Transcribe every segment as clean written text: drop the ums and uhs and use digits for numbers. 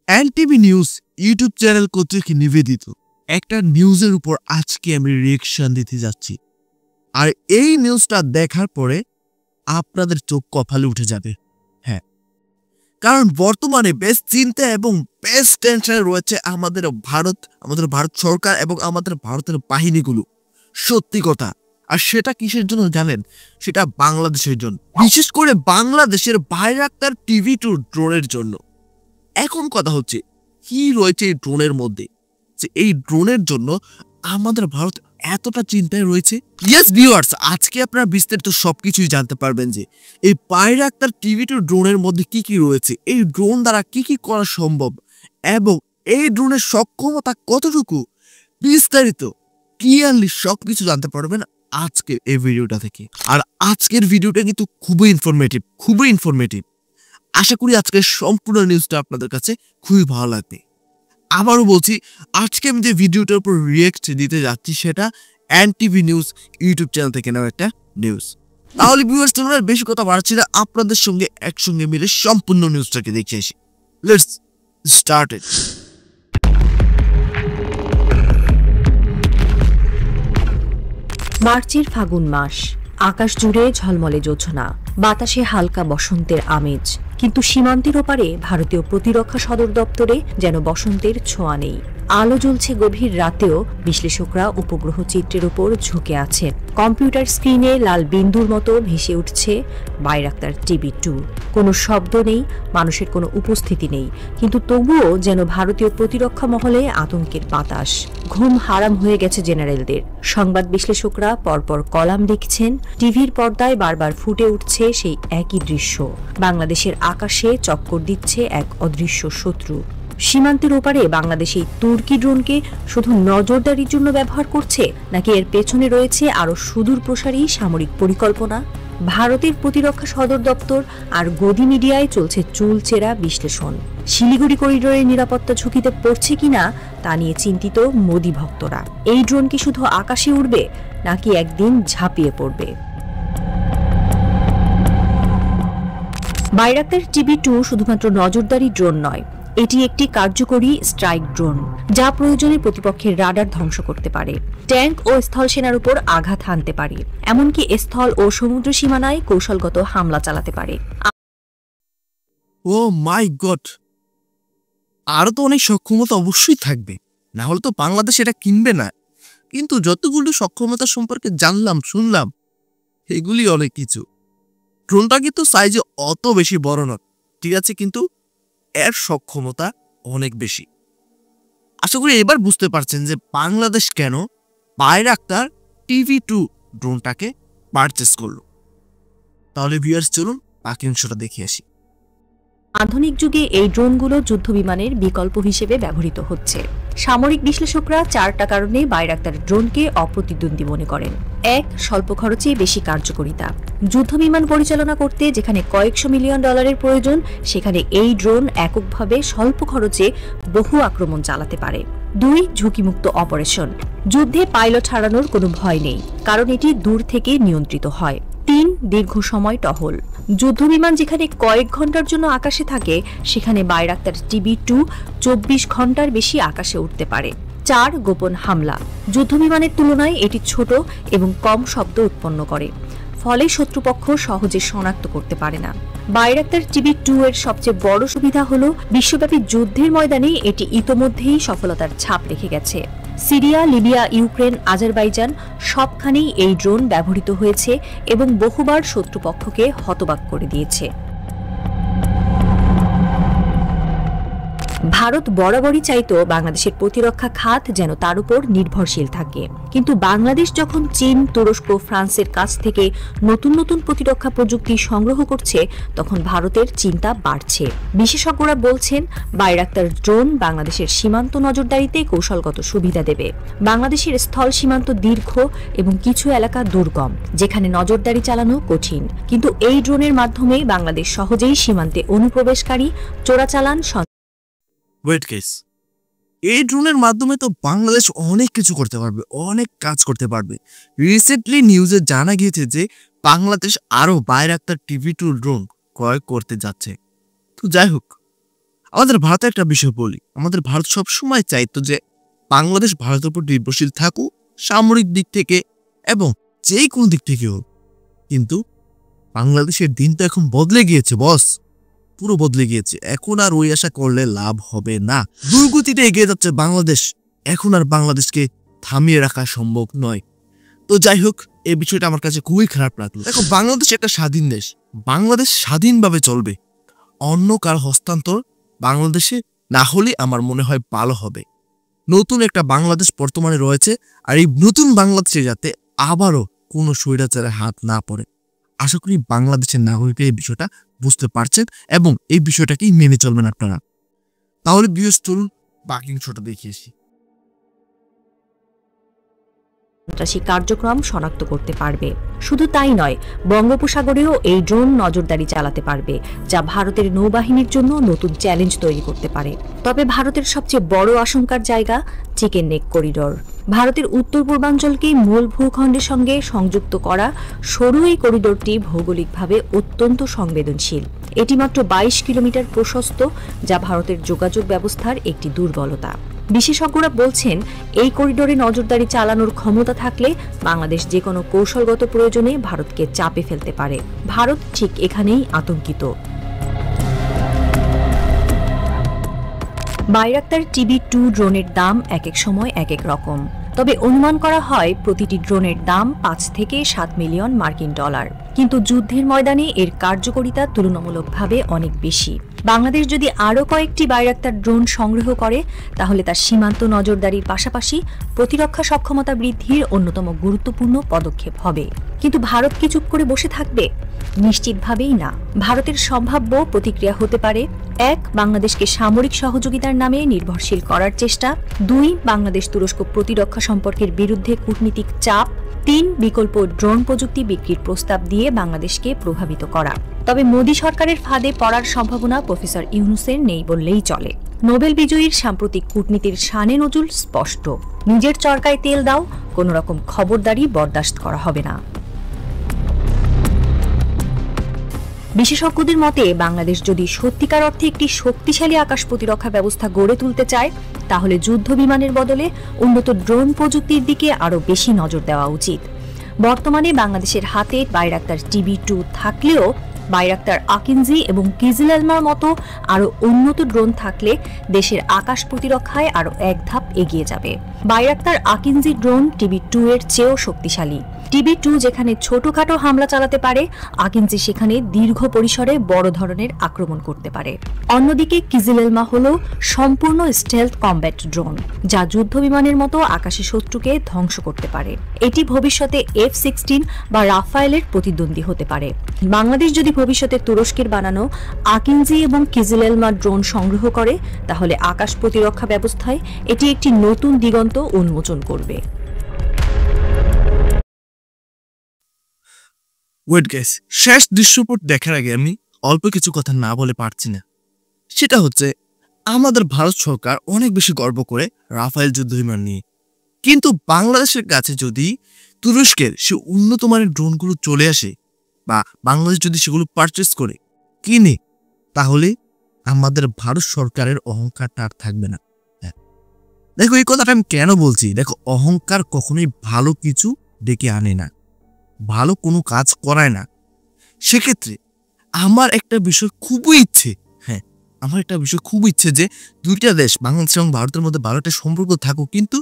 NTV news YouTube channel কর্তৃক নিবেদিত একটা নিউজের উপর আজকে আমি রিয়েকশন দিতে যাচ্ছি। আর এই নিউজটা দেখার পরে আপনাদের চোখ কপালে উঠে যাবে। হ্যাঁ, কারণ বর্তমানে বেশ চিন্তা এবং বেশ টেনশনে রয়েছে আমাদের ভারত সরকার এবং আমাদের ভারতের বাহিনীগুলো। সত্যি কথা। আর সেটা কিসের জন্য জানেন? সেটা বাংলাদেশের জন্য, বিশেষ করে বাংলাদেশের বাইরাক্তার টিভি-2 ড্রোনের জন্য। এখন কথা হচ্ছে কি রয়েছে এই ড্রোনের মধ্যে, যে এই ড্রোনের জন্য আমাদের ভারত এতটা চিন্তায় রয়েছে। ইয়েস ভিউয়ার্স, আজকে আপনারা বিস্তারিত সবকিছুই জানতে পারবেন যে এই বাইরাক্তার টিভি-2 ড্রোনের মধ্যে কি কি রয়েছে, এই ড্রোন দ্বারা কি কি করা সম্ভব এবং এই ড্রোনের সক্ষমতা কতটুকু, বিস্তারিত ক্লিয়ারলি সবকিছু জানতে পারবেন আজকের এই ভিডিওটা থেকে। আর আজকের ভিডিওটা কিন্তু খুবই ইনফরমেটিভ। আশা করি আজকের সম্পূর্ণ নিউজটা আপনাদের কাছে খুবই ভালো লাগবে। আবারও বলছি, আজকে আমি যে ভিডিওটার উপর রিয়েক্ট দিতে যাচ্ছি সেটা এনটিভি নিউজ ইউটিউব চ্যানেল থেকে নেওয়া একটা নিউজ। তাহলে ভিউয়ার্স, তোমরা বেশি কথা বাড়াচ্ছি না, আপনাদের সঙ্গে একসঙ্গে মিলে সম্পূর্ণ নিউজটাকে দেখে আসি। Let's start it. মার্চের ফাগুন মাস, আকাশ জুড়ে ঝলমলে জোছনা, বাতাসে হালকা বসন্তের আমেজ। কিন্তু সীমান্তের ওপারে ভারতীয় প্রতিরক্ষা সদর দপ্তরে যেন বসন্তের ছোঁয়া নেই। আলো জ্বলছে গভীর রাতেও, বিশ্লেষকরা উপগ্রহ চিত্রের উপর ঝুঁকে আছেন। কম্পিউটার স্ক্রিনে লাল বিন্দুর মতো ভেসে উঠছে বাইরাক্তার টিভি-2। কোনো শব্দ নেই, মানুষের কোনো উপস্থিতি নেই, কিন্তু তবুও যেন ভারতীয় প্রতিরক্ষা মহলে আতঙ্কের বাতাস। ঘুম হারাম হয়ে গেছে জেনারেলদের। সংবাদ বিশ্লেষকরা পরপর কলাম লিখছেন, টিভির পর্দায় বারবার ফুটে উঠছে সেই একই দৃশ্য। বাংলাদেশের আকাশে চক্কর দিচ্ছে এক অদৃশ্য শত্রু। সীমান্তের ওপারে বাংলাদেশ এই তুর্কি ড্রোনকে শুধু নজরদারির জন্য ব্যবহার করছে, নাকি এর পেছনে রয়েছে আরো সুদূর প্রসারী সামরিক পরিকল্পনা? ভারতের প্রতিরক্ষা সদর দপ্তর আর গদি মিডিয়ায় চলছে চুলচেরা বিশ্লেষণ। শিলিগুড়ি করিডোরের নিরাপত্তা ঝুঁকিতে পড়ছে কিনা তা নিয়ে চিন্তিত মোদি ভক্তরা। এই ড্রোন কি শুধু আকাশে উড়বে, নাকি একদিন ঝাঁপিয়ে পড়বে? বাইরাক্তার টিভি-2 শুধুমাত্র নজরদারি ড্রোন নয়, এটি একটি কার্যকরী স্ট্রাইক ড্রোন, যা প্রয়োজনে প্রতিপক্ষের রাডার ধ্বংস করতে পারে, ট্যাঙ্ক ও স্থল সেনার উপর আঘাত হানতে পারে, এমনকি স্থল ও সমুদ্র সীমানায় কৌশলগত হামলা চালাতে পারে। ও মাই গড, আরো তো অনেক সক্ষমতা অবশ্যই থাকবে, না হলে তো বাংলাদেশ এটা কিনবে না। কিন্তু যতগুলো সক্ষমতা সম্পর্কে শুনলাম, এগুলি অনেক কিছু। ড্রোনটা কিন্তু সাইজে অত বেশি বড় নয়, ঠিক আছে, কিন্তু এর সক্ষমতা অনেক বেশি। আশা করি এবার বুঝতে পারছেন যে বাংলাদেশ কেন বাইরাক্তার টিভি-2 ড্রোনটাকে পারচেস করলো। তাহলে ভিউয়ার্স, চলুন বাকি অংশটা দেখে আসি। আধুনিক যুগে এই ড্রোনগুলো যুদ্ধবিমানের বিকল্প হিসেবে ব্যবহৃত হচ্ছে। সামরিক বিশ্লেষকরা 4টা কারণে বাইরাক্তার ড্রোনকে অপ্রতিদ্বন্দ্বী মনে করেন। 1. স্বল্প খরচে বেশি কার্যকারিতা। যুদ্ধবিমান পরিচালনা করতে যেখানে কয়েকশো মিলিয়ন ডলারের প্রয়োজন, সেখানে এই ড্রোন এককভাবে স্বল্প খরচে বহু আক্রমণ চালাতে পারে। 2. ঝুঁকিমুক্ত অপারেশন। যুদ্ধে পাইলট হারানোর কোনো ভয় নেই, কারণ এটি দূর থেকে নিয়ন্ত্রিত হয়। 3. দীর্ঘ সময় টহল। যুদ্ধবিমান যেখানে কয়েক ঘন্টার জন্য আকাশে থাকে, সেখানে বাইরাক্তার টিভি-2 24 ঘন্টার বেশি আকাশে উঠতে পারে। 4. গোপন হামলা। যুদ্ধবিমানের তুলনায় এটি ছোট এবং কম শব্দ উৎপন্ন করে, ফলে শত্রুপক্ষ সহজে শনাক্ত করতে পারে না। বাইরাক্তার টিভি-2 এর সবচেয়ে বড় সুবিধা হলো বিশ্বব্যাপী যুদ্ধের ময়দানে এটি ইতোমধ্যেই সফলতার ছাপ রেখে গেছে। সিরিয়া, লিবিয়া, ইউক্রেন, আজারবাইজান সবখানেই এই ড্রোন ব্যবহৃত হয়েছে এবং বহুবার শত্রুপক্ষকে হতবাক করে দিয়েছে। ভারত বরাবরই চাইতো বাংলাদেশের প্রতিরক্ষা খাত যেন তার উপর নির্ভরশীল থাকে, কিন্তু বাংলাদেশ যখন চীন, তুরস্ক, ফ্রান্সের কাছ থেকে নতুন নতুন প্রতিরক্ষা প্রযুক্তি সংগ্রহ করছে, তখন ভারতের চিন্তা বাড়ছে। বিশেষজ্ঞরা বলছেন, বাইরাক্তার ড্রোন বাংলাদেশের সীমান্ত নজরদারিতে কৌশলগত সুবিধা দেবে। বাংলাদেশের স্থল সীমান্ত দীর্ঘ এবং কিছু এলাকা দুর্গম, যেখানে নজরদারি চালানো কঠিন, কিন্তু এই ড্রোনের মাধ্যমে বাংলাদেশ সহজেই সীমান্তে অনুপ্রবেশকারী, চোরাচালান। ওয়েট কেস, এই ড্রোনের মাধ্যমে তো বাংলাদেশ অনেক কিছু করতে পারবে, অনেক কাজ করতে পারবে। রিসেন্টলি নিউজে জানা গিয়েছে যে বাংলাদেশ আরো বাইরাক্তার টিভি-2 ড্রোন ক্রয় করতে যাচ্ছে। তো যাই হোক, আমাদের ভারতে একটা বিষয় বলি, আমাদের ভারত সবসময় চাইতো যে বাংলাদেশ ভারতের উপর নির্ভরশীল থাকুক সামরিক দিক থেকে এবং যে কোনো দিক থেকে হোক। কিন্তু বাংলাদেশের দিন তো এখন বদলে গিয়েছে বস, পুরো বদলে গিয়েছে। এখন আর ওই আশা করলে লাভ হবে না। দুর্গতিতে এগিয়ে যাচ্ছে বাংলাদেশ, এখন আর বাংলাদেশকে থামিয়ে রাখা সম্ভব নয়। তো যাই হোক, এই বিষয়টা আমার কাছে খুবই খারাপ লাগলো। দেখো, বাংলাদেশ একটা স্বাধীন দেশ, বাংলাদেশ স্বাধীনভাবে চলবে। অন্য কার হস্তান্তর বাংলাদেশে না হলে আমার মনে হয় ভালো হবে। নতুন একটা বাংলাদেশ বর্তমানে রয়েছে, আর এই নতুন বাংলাদেশে যাতে আবারও কোনো স্বৈরাচারের হাত না পড়ে। আশা করি বাংলাদেশের নাগরিকরা এই বিষয়টা বুঝতে পারছেন এবং এই বিষয়টাকেই মেনে চলবেন আপনারা। তাহলে ভিউয়ার্স, চলুন বাকি অংশটা দেখিয়েছি। সন্ত্রাসী কার্যক্রম শনাক্ত করতে পারবে। শুধু তাই নয়, বঙ্গোপসাগরেও এই ড্রোন নজরদারি চালাতে পারবে, যা ভারতের নৌবাহিনীর জন্য নতুন চ্যালেঞ্জ তৈরি করতে পারে। তবে ভারতের সবচেয়ে বড় আশঙ্কার জায়গা চিকেন নেক করিডোর। ভারতের উত্তর পূর্বাঞ্চলকে মূল ভূখণ্ডের সঙ্গে সংযুক্ত করা সরু এই করিডোরটি ভৌগোলিকভাবে অত্যন্ত সংবেদনশীল। এটি মাত্র 22 কিলোমিটার প্রশস্ত, যা ভারতের যোগাযোগ ব্যবস্থার একটি দুর্বলতা। বিশেষজ্ঞরা বলছেন, এই করিডোরে নজরদারি চালানোর ক্ষমতা থাকলে বাংলাদেশ যে কোনো কৌশলগত প্রয়োজনে ভারতকে চাপে ফেলতে পারে। ভারত ঠিক এখানেই আতঙ্কিত। বাইরাক্তার TB2 ড্রোনের দাম এক এক সময় এক এক রকম, তবে অনুমান করা হয় প্রতিটি ড্রোনের দাম 5 থেকে 7 মিলিয়ন মার্কিন ডলার। কিন্তু যুদ্ধের ময়দানে এর কার্যকারিতা তুলনামূলকভাবে অনেক বেশি। বাংলাদেশ যদি আরও কয়েকটি বাইরাক্তার ড্রোন সংগ্রহ করে, তাহলে তার সীমান্ত নজরদারির পাশাপাশি প্রতিরক্ষা সক্ষমতা বৃদ্ধির অন্যতম গুরুত্বপূর্ণ পদক্ষেপ হবে। কিন্তু ভারত কি চুপ করে বসে থাকবে? নিশ্চিতভাবেই না। ভারতের সম্ভাব্য প্রতিক্রিয়া হতে পারে: 1. বাংলাদেশকে সামরিক সহযোগিতার নামে নির্ভরশীল করার চেষ্টা। 2. বাংলাদেশ তুরস্ক প্রতিরক্ষা সম্পর্কের বিরুদ্ধে কূটনীতিক চাপ। 3. বিকল্প ড্রোন প্রযুক্তি বিক্রির প্রস্তাব দিয়ে বাংলাদেশকে প্রভাবিত করা। তবে মোদী সরকারের ফাঁদে পড়ার সম্ভাবনা প্রফেসর ইউনূসের নেই বললেই চলে। নোবেল বিজয়ীর সাম্প্রতিক কূটনীতির শানে নজুল স্পষ্ট: নিজের চরকায় তেল দাও, কোনো রকম খবরদারি বরদাস্ত করা হবে না। বিশেষজ্ঞদের মতে, বাংলাদেশ যদি সত্যিকার অর্থে একটি শক্তিশালী আকাশ প্রতিরক্ষা ব্যবস্থা গড়ে তুলতে চায়, তাহলে যুদ্ধ বিমানের বদলে উন্নত ড্রোন প্রযুক্তির দিকে আরও বেশি নজর দেওয়া উচিত। বর্তমানে বাংলাদেশের হাতে বাইরাক্তার TB2 থাকলেও বাইরাক্তার আকিনজি এবং কিজিল এলমার মতো আরও উন্নত ড্রোন থাকলে দেশের আকাশ প্রতিরক্ষায় আরও এক ধাপ এগিয়ে যাবে। বাইরাক্তার আকিনজি ড্রোন TB2 এর চেয়েও শক্তিশালী। TB2 যেখানে ছোটখাটো হামলা চালাতে পারে, আকিনজি সেখানে দীর্ঘ পরিসরে বড় ধরনের আক্রমণ করতে পারে। অন্যদিকে কিজিল এলমা হল সম্পূর্ণ স্টেলথ কমব্যাট ড্রোন, যা যুদ্ধ বিমানের মতো আকাশে শত্রুকে ধ্বংস করতে পারে। এটি ভবিষ্যতে F-16 বা রাফায়েলের প্রতিদ্বন্দ্বী হতে পারে। বাংলাদেশ যদি ভবিষ্যতে তুরস্কের বানানো আকিনজি এবং কিজিল এলমা ড্রোন সংগ্রহ করে, তাহলে আকাশ প্রতিরক্ষা ব্যবস্থায় এটি একটি নতুন দিগন্ত উন্মোচন করবে। ওয়েট গাইস, শেষ দৃশ্যপট দেখার আগে আমি অল্প কিছু কথা না বলে পারছি না। সেটা হচ্ছে, আমাদের ভারত সরকার অনেক বেশি গর্ব করে রাফায়েল যুদ্ধবিমান নিয়ে, কিন্তু বাংলাদেশের কাছে যদি তুরস্কের সে উন্নত মানের ড্রোনগুলো চলে আসে বা বাংলাদেশ যদি সেগুলো পারচেস করে কিনে, তাহলে আমাদের ভারত সরকারের অহংকারটা আর থাকবে না। দেখো, এই কথাটা আমি কেন বলছি, দেখো, অহংকার কখনোই ভালো কিছু ডেকে আনে না, ভালো কোনো কাজ করায় না। সেক্ষেত্রে আমার একটা বিষয় খুবই ইচ্ছে, আমার একটা বিষয় খুব ইচ্ছে যে দুইটা দেশ, বাংলাদেশ এবং ভারতের মধ্যে ভালো একটা সম্পর্ক থাকুক, কিন্তু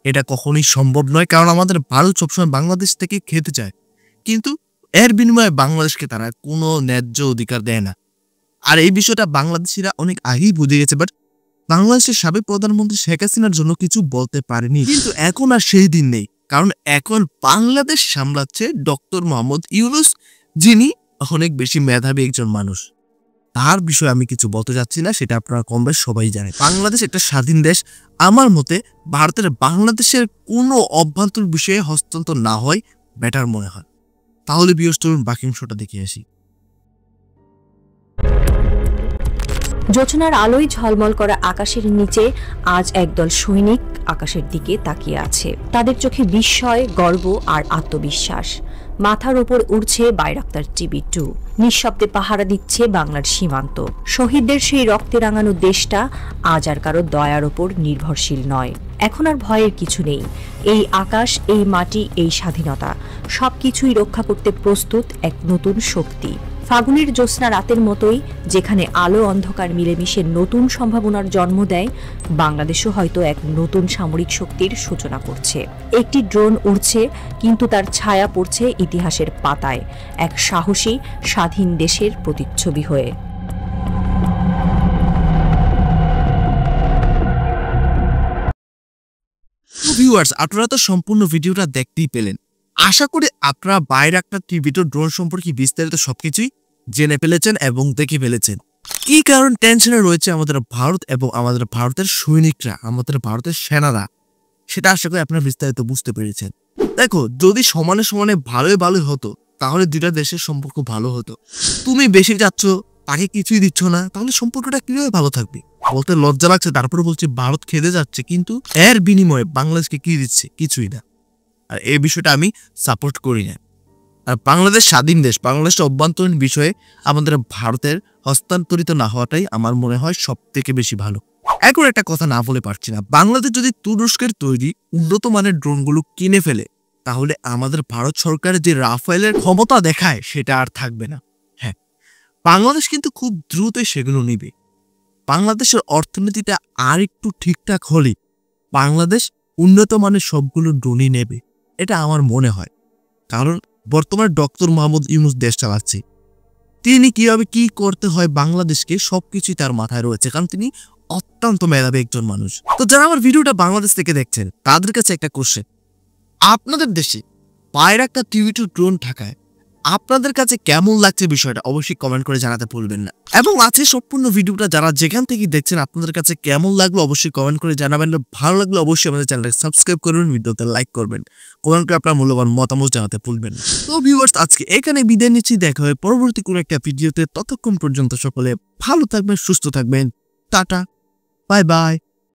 এটা কখনোই সম্ভব নয়। কারণ আমাদের ভারত সবসময় বাংলাদেশ থেকে খেতে চায়, কিন্তু এর বিনিময়ে বাংলাদেশকে তারা কোনো ন্যায্য অধিকার দেয় না। আর এই বিষয়টা বাংলাদেশিরা অনেক আগেই বুঝে গেছে, বাট বাংলাদেশের সাবেক প্রধানমন্ত্রী শেখ হাসিনার জন্য কিছু বলতে পারেনি। কিন্তু এখন আর সেই দিন নেই, কারণ এখন বাংলাদেশ সামলাচ্ছে ডক্টর মোহাম্মদ ইউনূস, যিনি অনেক বেশি মেধাবী একজন মানুষ। তার বিষয়ে আমি কিছু বলতে যাচ্ছি না, সেটা আপনারা কম বেশ সবাই জানে। বাংলাদেশ একটা স্বাধীন দেশ। আমার মতে ভারতের বাংলাদেশের কোনো অভ্যন্তরীণ বিষয়ে হস্তান্তর না হয় বেটার মনে হয়। তাহলে ভিউয়ার্স, চলুন বাকি অংশটা দেখে আসি। জোছনার আলোয় ঝলমল করা আকাশের নিচে আজ একদল সৈনিক আকাশের দিকে তাকিয়ে আছে। তাদের চোখে বিস্ময়, গর্ব আর আত্মবিশ্বাস। মাথার ওপর উড়ছে বাইরাক্তার TB2, নিঃশব্দে পাহারা দিচ্ছে বাংলার সীমান্ত। শহীদদের সেই রক্তে রাঙানো দেশটা আজ আর কারো দয়ার ওপর নির্ভরশীল নয়। এখন আর ভয়ের কিছু নেই। এই আকাশ, এই মাটি, এই স্বাধীনতা সবকিছুই রক্ষা করতে প্রস্তুত এক নতুন শক্তি। ফাগুনের জ্যোৎস্না রাতের মতোই যেখানে আলো অন্ধকার মিলেমিশে নতুন সম্ভাবনার জন্ম দেয়, বাংলাদেশও হয়তো এক নতুন সামরিক শক্তির সূচনা করছে। একটি ড্রোন উড়ছে, কিন্তু তার ছায়া পড়ছে ইতিহাসের পাতায়, এক সাহসী স্বাধীন দেশের প্রতিচ্ছবি হয়ে। ভিউয়ার্স, আপনারা তো সম্পূর্ণ ভিডিওটা দেখতেই পেলেন। আশা করি আপনারা বাইরাক্তার TB2 ড্রোন সম্পর্কে বিস্তারিত সবকিছুই জেনে ফেলেছেন এবং দেখে ফেলেছেন। কি কারণ টেনশনে রয়েছে আমাদের ভারত এবং আমাদের ভারতের সৈনিকরা, আমাদের ভারতের সেনারা, সেটা আশা করি আপনারা বিস্তারিত বুঝতে পেরেছেন। দেখো, যদি সমানে সমানে ভালোই হতো তাহলে দুইটা দেশের সম্পর্ক ভালো হতো। তুমি বেশি যাচ্ছ, তাকে কিছুই দিচ্ছ না, তাহলে সম্পর্কটা কিভাবে ভালো থাকবে? বলতে লজ্জা লাগছে, তারপরে বলছে ভারত খেদে যাচ্ছে, কিন্তু এর বিনিময়ে বাংলাদেশকে কি দিচ্ছে? কিছুই না। আর এই বিষয়টা আমি সাপোর্ট করি না। আর বাংলাদেশ স্বাধীন দেশ, বাংলাদেশের অভ্যন্তরীণ বিষয়ে আমাদের ভারতের হস্তান্তরিত না হওয়াটাই আমার মনে হয় সব থেকে বেশি ভালো। এখন একটা কথা না বলে পারছি না, বাংলাদেশ যদি তুরস্কের তৈরি উন্নত মানের ড্রোনগুলো কিনে ফেলে, তাহলে আমাদের ভারত সরকারের যে রাফেলের ক্ষমতা দেখায় সেটা আর থাকবে না। হ্যাঁ, বাংলাদেশ কিন্তু খুব দ্রুতই সেগুলো নিবে। বাংলাদেশের অর্থনীতিটা আর একটু ঠিকঠাক হলে বাংলাদেশ উন্নত মানের সবগুলো ড্রোনই নেবে, এটা আমার মনে হয়। কারণ বর্তমানে ডক্টর মোহাম্মদ ইউনূস দেশ চালাচ্ছে, তিনি কিভাবে কি করতে হয় বাংলাদেশকে সবকিছুই তার মাথায় রয়েছে, কারণ তিনি অত্যন্ত মেধাবী একজন মানুষ। তো যারা আমার ভিডিওটা বাংলাদেশ থেকে দেখছেন তাদের কাছে একটা কোশ্চেন, আপনাদের দেশে বাইরাক্তার TB2 ড্রোন থাকায় আপনাদের কাছে কেমন লাগছে বিষয়টা অবশ্যই কমেন্ট করে জানাতে ভুলবেন না। এবং আছে সম্পূর্ণ ভিডিওটা যারা যেখান থেকে দেখছেন আপনাদের কাছে কেমন লাগলো অবশ্যই কমেন্ট করে জানাবেন। ভালো লাগলে অবশ্যই আমাদের চ্যানেলটাকে সাবস্ক্রাইব করবেন, ভিডিওতে লাইক করবেন, কমেন্ট করে আপনার মূল্যবান মতামত জানাতে ভুলবেন না। তো ভিউয়ার্স, আজকে এখানে বিদায় নিচ্ছি, দেখা হবে পরবর্তী কোনো একটা ভিডিওতে। ততক্ষণ পর্যন্ত সকলে ভালো থাকবেন, সুস্থ থাকবেন। Tata, bye bye.